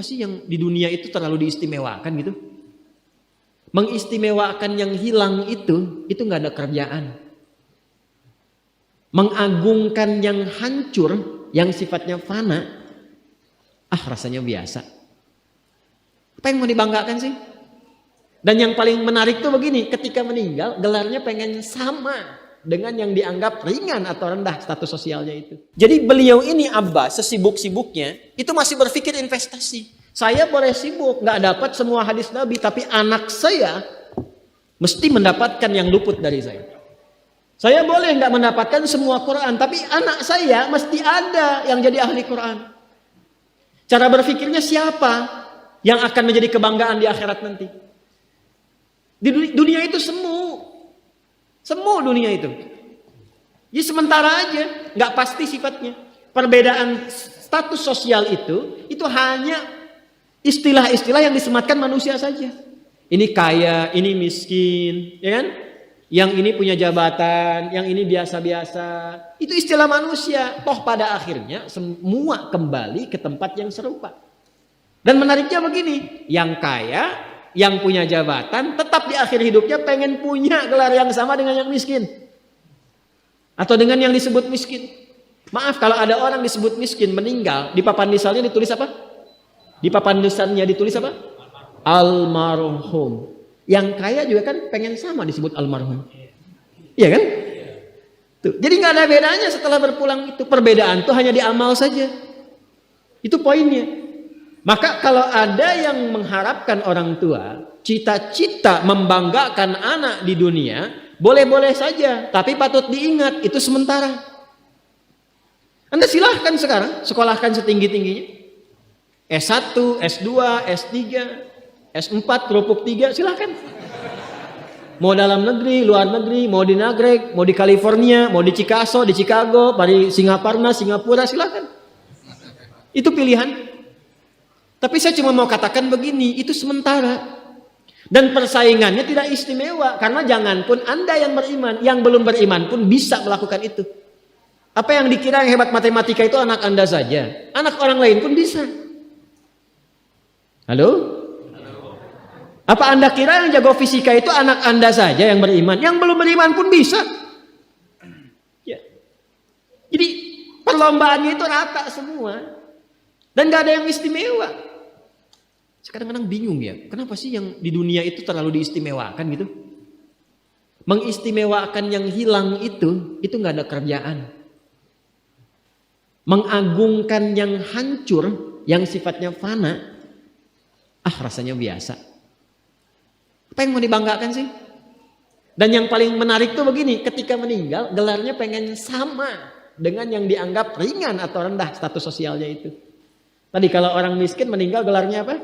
sih yang di dunia itu terlalu diistimewakan gitu? Mengistimewakan yang hilang itu nggak ada kerjaan. Mengagungkan yang hancur, yang sifatnya fana, rasanya biasa. Apa yang mau dibanggakan sih? Dan yang paling menarik tuh begini, ketika meninggal gelarnya pengen sama dengan yang dianggap ringan atau rendah status sosialnya itu. Jadi beliau ini Abbas sesibuk-sibuknya itu masih berpikir investasi. Saya boleh sibuk nggak dapat semua hadis Nabi, tapi anak saya mesti mendapatkan yang luput dari saya. Saya boleh nggak mendapatkan semua Quran, tapi anak saya mesti ada yang jadi ahli Quran. Cara berpikirnya siapa yang akan menjadi kebanggaan di akhirat nanti? Di dunia itu semu dunia itu. Jadi sementara aja, nggak pasti sifatnya. Perbedaan status sosial itu hanya istilah-istilah yang disematkan manusia saja. Ini kaya, ini miskin, ya kan? Yang ini punya jabatan, yang ini biasa-biasa. Itu istilah manusia. Toh pada akhirnya semua kembali ke tempat yang serupa. Dan menariknya begini, yang kaya, yang punya jabatan, tetap di akhir hidupnya pengen punya gelar yang sama dengan yang miskin. Atau dengan yang disebut miskin. Maaf, kalau ada orang disebut miskin, meninggal, di papan nisannya ditulis apa? Di papan nisannya ditulis apa? Almarhum. Yang kaya juga kan pengen sama disebut almarhum. Iya kan? Tuh. Jadi nggak ada bedanya setelah berpulang itu. Perbedaan tuh hanya di amal saja. Itu poinnya. Maka kalau ada yang mengharapkan orang tua, cita-cita membanggakan anak di dunia, boleh-boleh saja. Tapi patut diingat, itu sementara. Anda silahkan sekarang sekolahkan setinggi-tingginya. S1, S2, S3, S4, kerupuk 3, silahkan. Mau dalam negeri, luar negeri, mau di Nagreg, mau di California, mau di Chicago, di Chicago, di Singaparna, Singapura, silahkan. Itu pilihan. Tapi saya cuma mau katakan begini, itu sementara. Dan persaingannya tidak istimewa. Karena jangan pun Anda yang beriman, yang belum beriman pun bisa melakukan itu. Apa yang dikira yang hebat matematika itu anak Anda saja. Anak orang lain pun bisa. Halo? Apa Anda kira yang jago fisika itu anak Anda saja yang beriman? Yang belum beriman pun bisa. Ya. Jadi perlombaannya itu rata semua. Dan gak ada yang istimewa. Kadang-kadang bingung ya. Kenapa sih yang di dunia itu terlalu diistimewakan gitu? Mengistimewakan yang hilang itu gak ada kerjaan. Mengagungkan yang hancur, yang sifatnya fana, rasanya biasa. Apa yang mau dibanggakan sih? Dan yang paling menarik tuh begini, ketika meninggal gelarnya pengen sama dengan yang dianggap ringan atau rendah status sosialnya itu. Tadi kalau orang miskin meninggal gelarnya apa?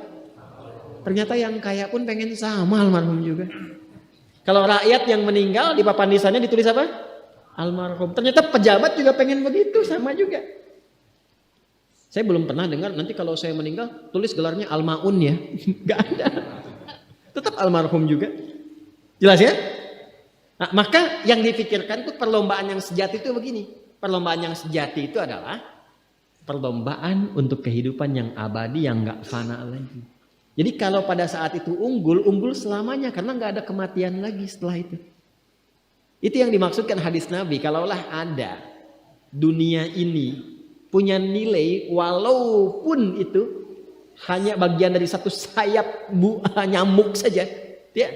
Ternyata yang kaya pun pengen sama almarhum juga. Kalau rakyat yang meninggal di papan nisannya ditulis apa? Almarhum. Ternyata pejabat juga pengen begitu, sama juga. Saya belum pernah dengar nanti kalau saya meninggal tulis gelarnya Almaun ya. Gak ada. Tetap almarhum juga. Jelas ya? Nah, maka yang dipikirkan tuh perlombaan yang sejati itu begini. Perlombaan yang sejati itu adalah perlombaan untuk kehidupan yang abadi yang gak fana lagi. Jadi kalau pada saat itu unggul selamanya karena gak ada kematian lagi setelah itu. Itu yang dimaksudkan hadis Nabi. Kalaulah ada dunia ini punya nilai walaupun itu hanya bagian dari satu sayap nyamuk saja, ya,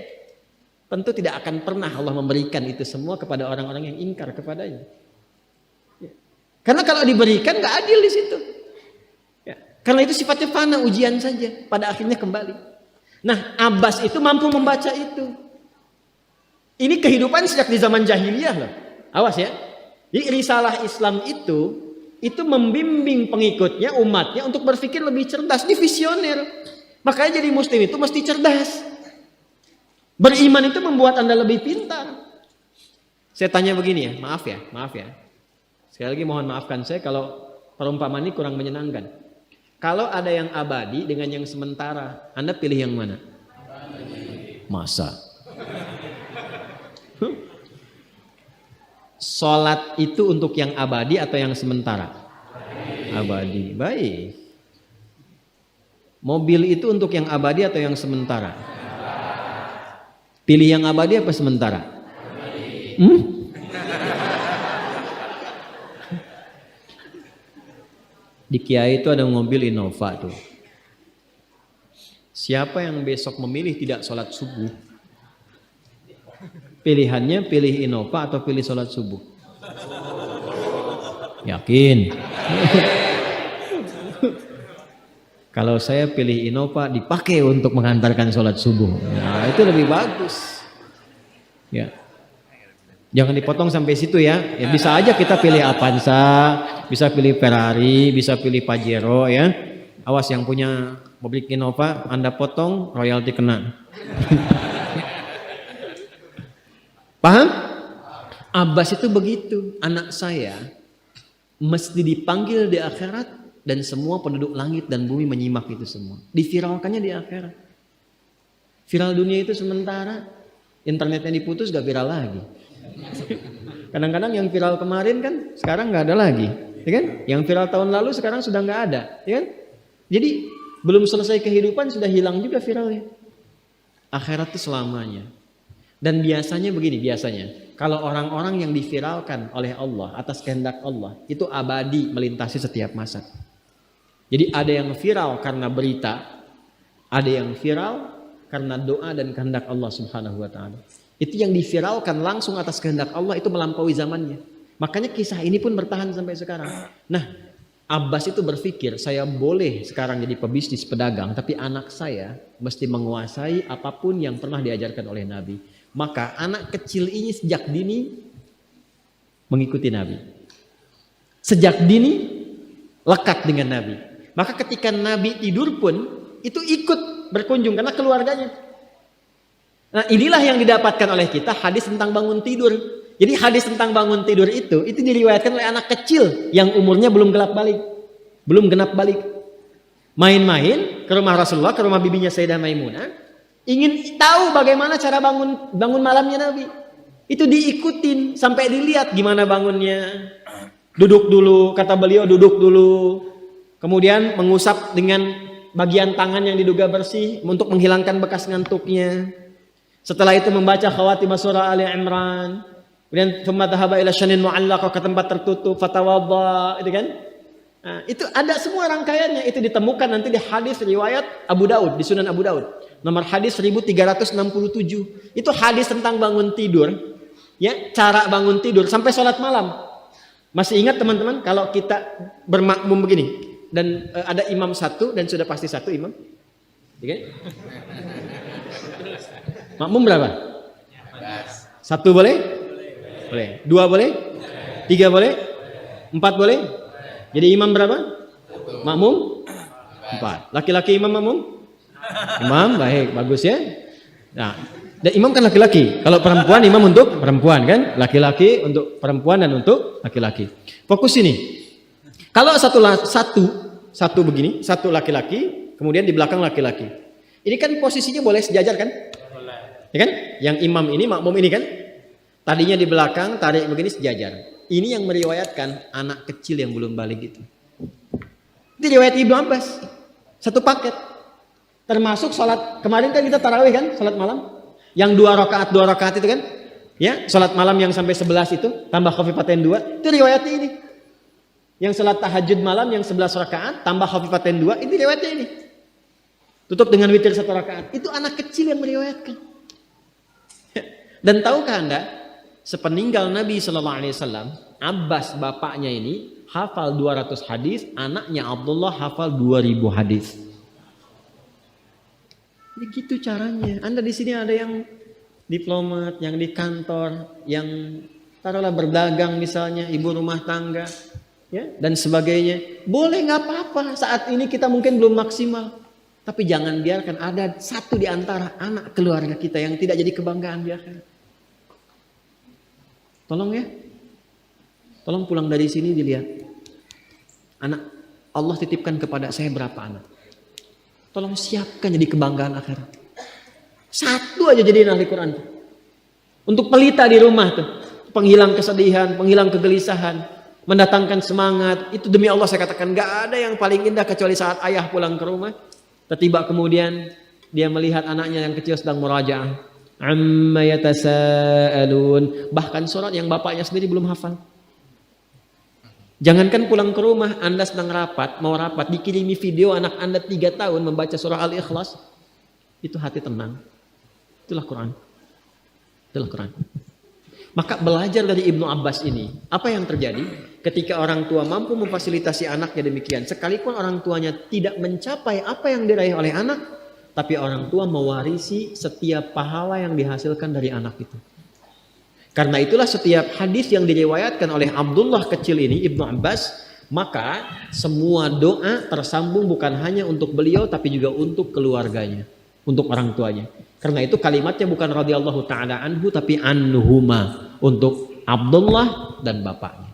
tentu tidak akan pernah Allah memberikan itu semua kepada orang-orang yang ingkar kepadanya. Ya. Karena kalau diberikan nggak adil di situ. Ya. Karena itu sifatnya fana, ujian saja, pada akhirnya kembali. Nah, Abbas itu mampu membaca itu. Ini kehidupan sejak di zaman jahiliyah loh. Awas ya. Jadi risalah Islam itu membimbing pengikutnya, umatnya untuk berpikir lebih cerdas, visioner. Makanya jadi muslim itu mesti cerdas. Beriman itu membuat Anda lebih pintar. Saya tanya begini ya, maaf ya. Sekali lagi mohon maafkan saya kalau perumpamaan ini kurang menyenangkan. Kalau ada yang abadi dengan yang sementara, Anda pilih yang mana? Masa? Sholat itu untuk yang abadi atau yang sementara? Abadi. Baik. Mobil itu untuk yang abadi atau yang sementara? Pilih yang abadi apa sementara? Di Kiai itu ada mobil Innova tuh. Siapa yang besok memilih tidak sholat subuh? Pilihannya pilih Innova atau pilih sholat subuh? Yakin? Kalau saya pilih Innova dipakai untuk mengantarkan sholat subuh. Nah, itu lebih bagus. Ya. Jangan dipotong sampai situ ya. Ya bisa aja kita pilih Avanza, bisa pilih Ferrari, bisa pilih Pajero ya. Awas yang punya mobil Innova, Anda potong, royalti kena. Paham? Abbas itu begitu. Anak saya mesti dipanggil di akhirat dan semua penduduk langit dan bumi menyimak itu semua. Diviralkannya di akhirat. Viral dunia itu sementara, internetnya diputus gak viral lagi. Kadang-kadang yang viral kemarin kan sekarang gak ada lagi, ya kan? Yang viral tahun lalu sekarang sudah gak ada, ya kan? Jadi belum selesai kehidupan sudah hilang juga viralnya. Akhirat itu selamanya. Dan biasanya begini, kalau orang-orang yang diviralkan oleh Allah atas kehendak Allah itu abadi melintasi setiap masa. Jadi ada yang viral karena berita, ada yang viral karena doa dan kehendak Allah Subhanahu wa taala. Itu yang diviralkan langsung atas kehendak Allah itu melampaui zamannya. Makanya kisah ini pun bertahan sampai sekarang. Nah, Abbas itu berpikir, saya boleh sekarang jadi pebisnis pedagang, tapi anak saya mesti menguasai apapun yang pernah diajarkan oleh Nabi. Maka anak kecil ini sejak dini mengikuti Nabi. Sejak dini lekat dengan Nabi. Maka ketika Nabi tidur pun itu ikut berkunjung karena keluarganya. Nah, inilah yang didapatkan oleh kita hadis tentang bangun tidur. Jadi hadis tentang bangun tidur itu diriwayatkan oleh anak kecil yang umurnya belum genap balik. Main-main ke rumah Rasulullah, ke rumah bibinya Sayyidah Maimunah, ingin tahu bagaimana cara bangun malamnya Nabi. Itu diikutin sampai dilihat gimana bangunnya. Duduk dulu, kata beliau duduk dulu. Kemudian mengusap dengan bagian tangan yang diduga bersih untuk menghilangkan bekas ngantuknya. Setelah itu membaca khawatimah surah Ali Imran. Kemudian thumma dhahaba ila syanin mu'allaqah, ke tempat tertutup, fatawadda, itu kan? Nah, itu ada semua rangkaiannya, itu ditemukan nanti di hadis riwayat Abu Daud, di Sunan Abu Daud. Nomor hadis 1367. Itu hadis tentang bangun tidur, ya, cara bangun tidur sampai sholat malam. Masih ingat teman-teman kalau kita bermakmum begini dan ada imam satu dan sudah pasti satu imam, ya kan? Makmum berapa? Satu boleh? Boleh. Dua boleh? Tiga boleh? Empat boleh? Jadi imam berapa? Makmum? Empat. Laki-laki imam makmum? Imam, baik, bagus ya. Nah, dan imam kan laki-laki. Kalau perempuan imam untuk perempuan kan? Laki-laki untuk perempuan dan untuk laki-laki. Fokus ini. Kalau satu begini, satu laki-laki, kemudian di belakang laki-laki. Ini kan posisinya boleh sejajar kan? Ya kan? Yang imam ini, makmum ini kan? Tadinya di belakang, tarik begini sejajar. Ini yang meriwayatkan anak kecil yang belum balik itu. Itu riwayat Ibnu Abbas. Satu paket. Termasuk sholat, kemarin kan kita tarawih kan? Sholat malam. Yang dua rakaat itu kan? Ya, sholat malam yang sampai 11 itu, tambah khafifatain 2. Itu riwayatnya ini. Yang sholat tahajud malam yang 11 rakaat, tambah khafifatain 2. Itu riwayatnya ini. Tutup dengan witir 1 rakaat. Itu anak kecil yang meriwayatkan. Dan tahukah Anda? Sepeninggal Nabi SAW, Abbas bapaknya ini hafal 200 hadis, anaknya Abdullah hafal 2000 hadis. Begitu caranya. Anda di sini ada yang diplomat, yang di kantor, yang taruhlah berdagang misalnya, ibu rumah tangga, ya, dan sebagainya. Boleh, nggak apa-apa. Saat ini kita mungkin belum maksimal, tapi jangan biarkan ada satu di antara anak keluarga kita yang tidak jadi kebanggaan di akhirat. Tolong ya, tolong pulang dari sini dilihat. Anak Allah titipkan kepada saya berapa anak. Tolong siapkan jadi kebanggaan akhirat. Satu aja jadi ahli Quran. Untuk pelita di rumah tuh, penghilang kesedihan, penghilang kegelisahan, mendatangkan semangat. Itu demi Allah saya katakan, gak ada yang paling indah kecuali saat ayah pulang ke rumah. Tiba kemudian dia melihat anaknya yang kecil sedang murajaah. Amma yatasaalun. Bahkan surat yang bapaknya sendiri belum hafal. Jangankan pulang ke rumah, Anda sedang mau rapat, dikirimi video anak Anda 3 tahun membaca surah Al-Ikhlas, itu hati tenang. Itulah Quran. Itulah Quran. Maka belajar dari Ibnu Abbas ini, apa yang terjadi ketika orang tua mampu memfasilitasi anaknya demikian, sekalipun orang tuanya tidak mencapai apa yang diraih oleh anak, tapi orang tua mewarisi setiap pahala yang dihasilkan dari anak itu. Karena itulah setiap hadis yang diriwayatkan oleh Abdullah kecil ini, Ibnu Abbas, maka semua doa tersambung bukan hanya untuk beliau tapi juga untuk keluarganya, untuk orang tuanya. Karena itu kalimatnya bukan radhiyallahu taala anhu tapi anhuma, untuk Abdullah dan bapaknya.